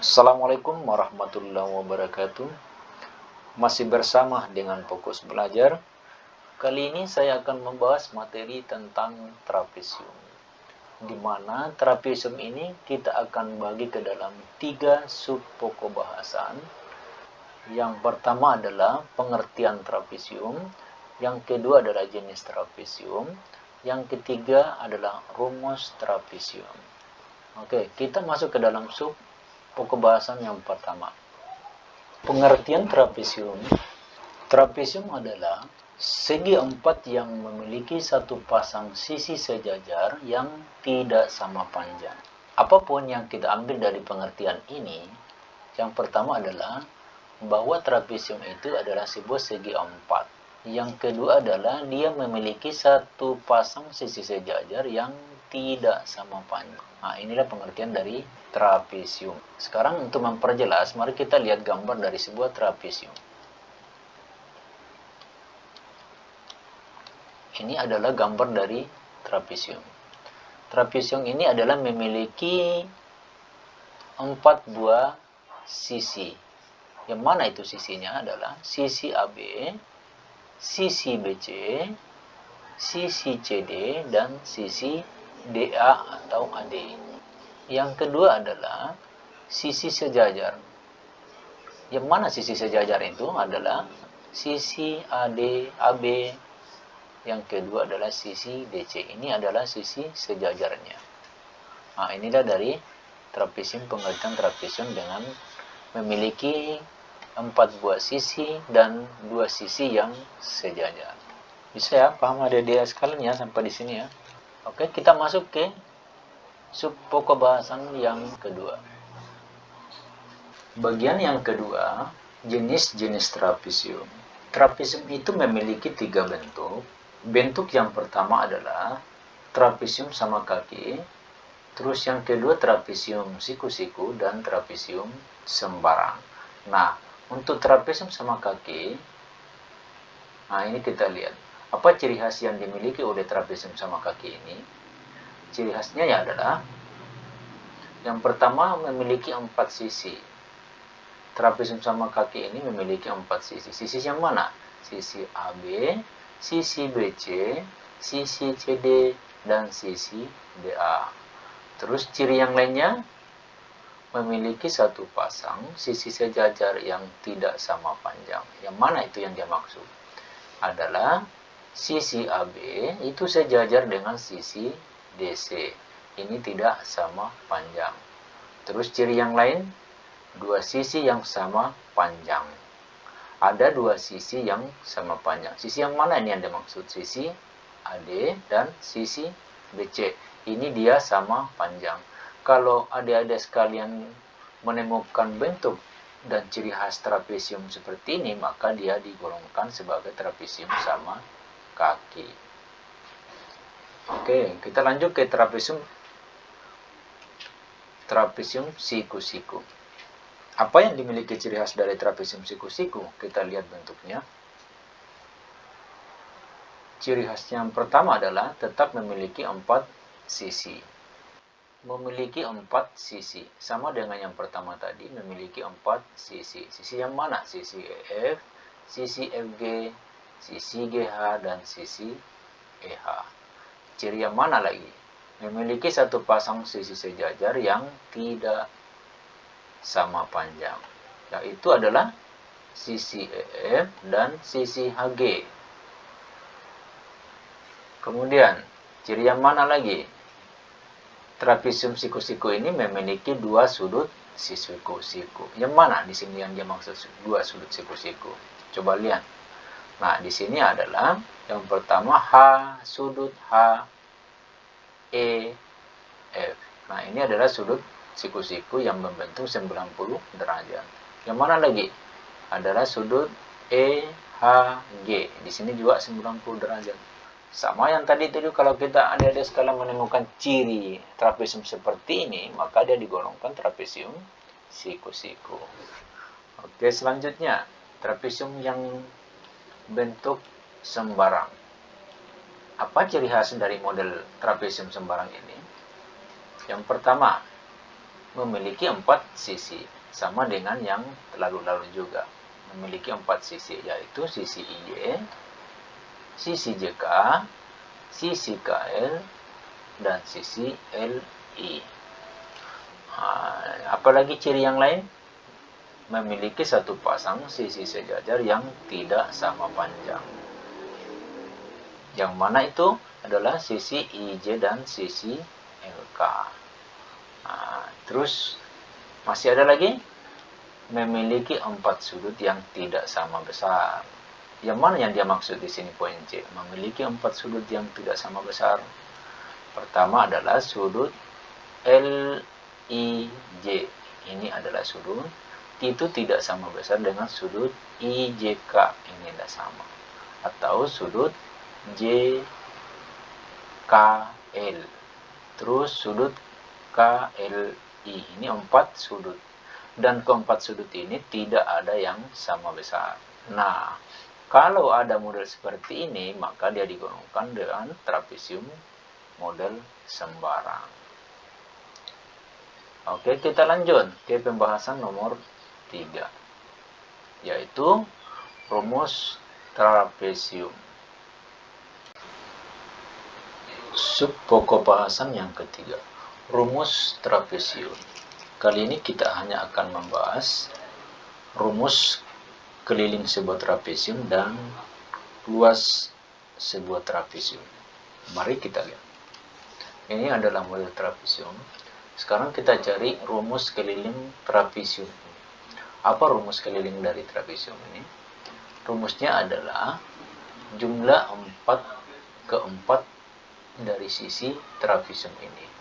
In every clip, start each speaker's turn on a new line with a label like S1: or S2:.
S1: Assalamualaikum warahmatullahi wabarakatuh. Masih bersama dengan Fokus Belajar. Kali ini saya akan membahas materi tentang trapesium. Di mana trapesium ini kita akan bagi ke dalam 3 sub pokok bahasan. Yang pertama adalah pengertian trapesium, yang kedua adalah jenis trapesium, yang ketiga adalah rumus trapesium. Oke, kita masuk ke dalam sub pokok bahasan yang pertama. Pengertian trapesium. Trapesium adalah segi empat yang memiliki satu pasang sisi sejajar yang tidak sama panjang. Apapun yang kita ambil dari pengertian ini, yang pertama adalah bahwa trapesium itu adalah sebuah segi empat. Yang kedua adalah dia memiliki satu pasang sisi sejajar yang tidak sama panjang. Nah, inilah pengertian dari trapesium. Sekarang untuk memperjelas, mari kita lihat gambar dari sebuah trapesium. Ini adalah gambar dari trapesium. Trapesium ini adalah memiliki 4 buah sisi. Yang mana itu sisinya adalah sisi AB, sisi BC, sisi CD, dan sisi DA atau AD. Yang kedua adalah sisi sejajar. Yang mana sisi sejajar itu adalah sisi AD, AB. Yang kedua adalah sisi DC. Ini adalah sisi sejajarnya. Nah, inilah dari trapesium, pengertian trapesium dengan memiliki 4 buah sisi dan 2 sisi yang sejajar. Bisa ya, paham adik-adik sekalian ya sampai di sini ya. Oke, kita masuk ke sub pokok bahasan yang kedua. Bagian yang kedua, jenis-jenis trapesium. Trapesium itu memiliki 3 bentuk. Bentuk yang pertama adalah trapesium sama kaki. Terus yang kedua trapesium siku-siku dan trapesium sembarang. Nah, untuk trapesium sama kaki, nah ini kita lihat. Apa ciri khas yang dimiliki oleh trapesium sama kaki ini? Ciri khasnya ya adalah yang pertama memiliki 4 sisi. Trapesium sama kaki ini memiliki 4 sisi. Sisi yang mana? Sisi AB, sisi BC, sisi CD, dan sisi DA. Terus ciri yang lainnya memiliki satu pasang sisi sejajar yang tidak sama panjang. Yang mana itu yang dia maksud? Adalah sisi AB itu sejajar dengan sisi DC. Ini tidak sama panjang. Terus ciri yang lain, 2 sisi yang sama panjang. Ada 2 sisi yang sama panjang. Sisi yang mana ini yang dimaksud? Sisi AD dan sisi BC. Ini dia sama panjang. Kalau adik-adik sekalian menemukan bentuk dan ciri khas trapesium seperti ini, maka dia digolongkan sebagai trapesium sama kaki. Oke, kita lanjut ke trapesium siku-siku. Apa yang dimiliki ciri khas dari trapesium siku-siku? Kita lihat bentuknya. Ciri khas yang pertama adalah tetap memiliki 4 sisi. Memiliki 4 sisi. Sama dengan yang pertama tadi, memiliki 4 sisi. Sisi yang mana? Sisi EF, sisi FG, sisi GH, dan sisi EH. Ciri yang mana lagi? Memiliki satu pasang sisi sejajar yang tidak sama panjang. Yaitu adalah sisi EF dan sisi HG. Kemudian, ciri yang mana lagi? Trapesium siku-siku ini memiliki 2 sudut siku-siku. Yang mana di sini yang dia maksud 2 sudut siku-siku? Coba lihat. Nah, di sini adalah yang pertama H, sudut H, E, F. Nah, ini adalah sudut siku-siku yang membentuk 90 derajat. Yang mana lagi? Adalah sudut E, H, G. Di sini juga 90 derajat. Sama yang tadi itu, kalau kita adik-adik sekalian menemukan ciri trapesium seperti ini, maka dia digolongkan trapesium siku-siku. Oke, selanjutnya trapesium yang bentuk sembarang. Apa ciri khas dari model trapesium sembarang ini? Yang pertama, memiliki 4 sisi, sama dengan yang lalu-lalu juga memiliki 4 sisi, yaitu sisi IJ, sisi JK, sisi KL, dan sisi LI. Apalagi ciri yang lain? Memiliki satu pasang sisi sejajar yang tidak sama panjang. Yang mana itu adalah sisi IJ dan sisi LK. Terus masih ada lagi, memiliki 4 sudut yang tidak sama besar. Yang mana yang dia maksud di sini poin C? Memiliki 4 sudut yang tidak sama besar. Pertama adalah sudut LIJ. Ini adalah sudut itu tidak sama besar dengan sudut IJK. Ini tidak sama. Atau sudut JKL. Terus sudut KLI. Ini 4 sudut. Dan keempat sudut ini tidak ada yang sama besar. Nah, kalau ada model seperti ini, maka dia digolongkan dengan trapesium model sembarang. Oke, kita lanjut ke pembahasan nomor 3, yaitu rumus trapesium. Sub pokok bahasan yang ketiga, rumus trapesium. Kali ini kita hanya akan membahas rumus keliling sebuah trapesium dan luas sebuah trapesium. Mari kita lihat. Ini adalah model trapesium. Sekarang kita cari rumus keliling trapesium. Apa rumus keliling dari trapesium ini? Rumusnya adalah jumlah 4/4 dari sisi trapesium ini.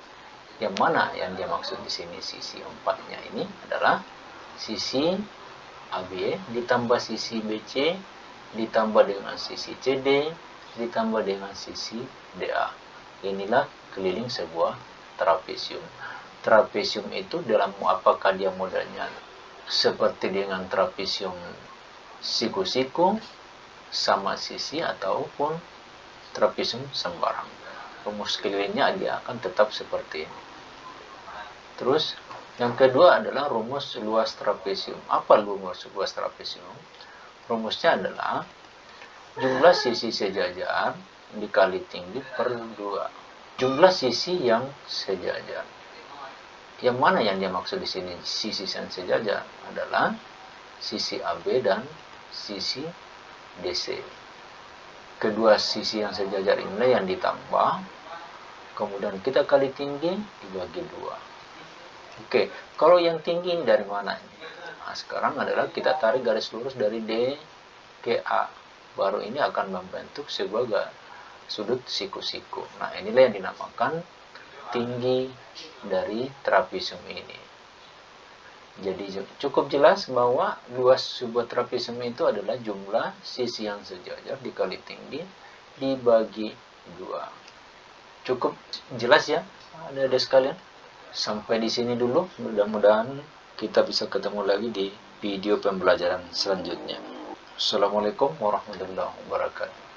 S1: Yang mana yang dia maksud di sini sisi 4-nya ini adalah sisi AB ditambah sisi BC ditambah dengan sisi CD ditambah dengan sisi DA. Inilah keliling sebuah trapesium. Trapesium itu dalam apakah dia modelnya seperti dengan trapesium siku-siku sama sisi ataupun trapesium sembarang. Rumus kelilingnya dia akan tetap seperti ini. Terus yang kedua adalah rumus luas trapesium. Apa rumus luas trapesium? Rumusnya adalah jumlah sisi sejajar dikali tinggi per 2. Jumlah sisi yang sejajar. Yang mana yang dia maksud di sini sisi yang sejajar adalah sisi AB dan sisi DC. Kedua sisi yang sejajar inilah yang ditambah, kemudian kita kali tinggi dibagi 2. Oke, kalau yang tinggi dari mana? Nah, sekarang adalah kita tarik garis lurus dari D ke A. Baru ini akan membentuk sebuah sudut siku-siku. Nah, inilah yang dinamakan tinggi dari trapesium ini. Jadi cukup jelas bahwa luas sebuah trapesium itu adalah jumlah sisi yang sejajar dikali tinggi dibagi 2. Cukup jelas ya, adik-adik sekalian? Sampai di sini dulu, mudah-mudahan kita bisa ketemu lagi di video pembelajaran selanjutnya. Assalamualaikum warahmatullahi wabarakatuh.